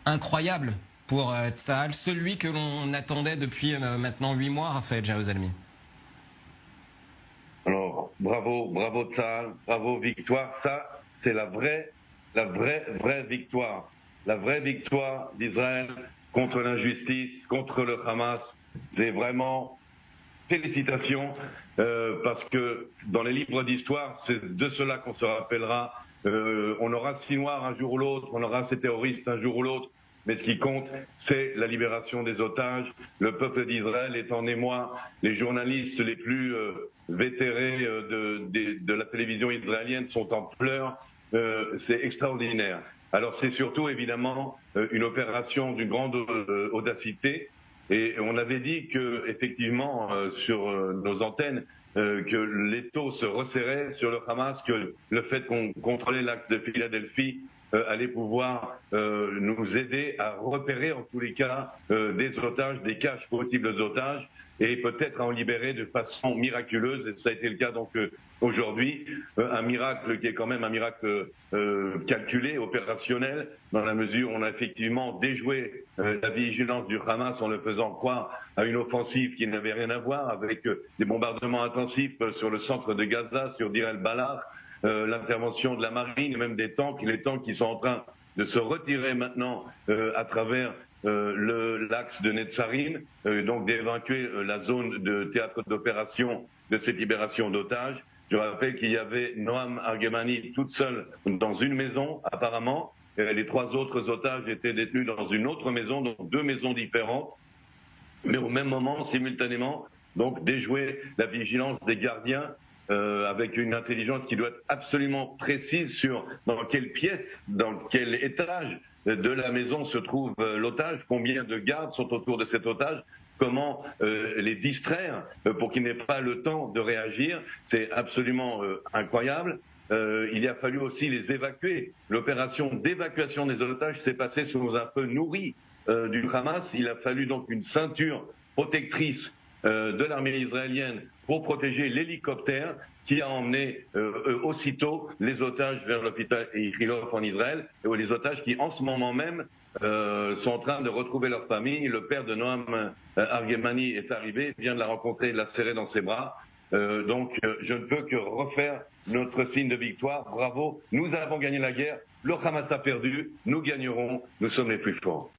incroyable pour Tsahal, celui que l'on attendait depuis maintenant 8 mois, Raphaël Jérusalemi. Alors, bravo, bravo Tsahal, bravo victoire. Ça, c'est la vraie victoire. La vraie victoire d'Israël contre l'injustice, contre le Hamas. C'est vraiment félicitations, parce que dans les livres d'histoire, c'est de cela qu'on se rappellera. On aura ces noirs un jour ou l'autre, on aura ces terroristes un jour ou l'autre, mais ce qui compte, c'est la libération des otages. Le peuple d'Israël est en émoi. Les journalistes les plus vétérés de la télévision israélienne sont en pleurs. C'est extraordinaire. Alors c'est surtout évidemment une opération d'une grande audacité. Et on avait dit que, effectivement, sur nos antennes, que l'étau se resserrait sur le Hamas, que le fait qu'on contrôlait l'axe de Philadelphie allait pouvoir nous aider à repérer, en tous les cas, des otages, des caches possibles otages, et peut-être à en libérer de façon miraculeuse. Et ça a été le cas donc aujourd'hui, un miracle qui est quand même un miracle calculé, opérationnel, dans la mesure où on a effectivement déjoué la vigilance du Hamas en le faisant croire à une offensive qui n'avait rien à voir, avec des bombardements intensifs sur le centre de Gaza, sur Deir el-Balah, l'intervention de la marine, même des tanks, les tanks qui sont en train de se retirer maintenant à travers l'axe de Netzarim, donc d'évacuer la zone de théâtre d'opération de cette libération d'otages. Je rappelle qu'il y avait Noam Argemani toute seule dans une maison, apparemment. Les 3 autres otages étaient détenus dans une autre maison, donc 2 maisons différentes, mais au même moment, simultanément, donc déjouer la vigilance des gardiens avec une intelligence qui doit être absolument précise sur dans quelle pièce, dans quel étage de la maison se trouve l'otage, combien de gardes sont autour de cet otage, comment les distraire pour qu'ils n'aient pas le temps de réagir. C'est absolument incroyable. Il a fallu aussi les évacuer. L'opération d'évacuation des otages s'est passée sous un feu nourri du Hamas. Il a fallu donc une ceinture protectrice de l'armée israélienne pour protéger l'hélicoptère qui a emmené aussitôt les otages vers l'hôpital Ichilov en Israël, et les otages qui en ce moment même sont en train de retrouver leur famille. Le père de Noam Argemani est arrivé, vient de la rencontrer, de la serrer dans ses bras. Donc je ne peux que refaire notre signe de victoire. Bravo, nous avons gagné la guerre, le Hamas a perdu, nous gagnerons, nous sommes les plus forts.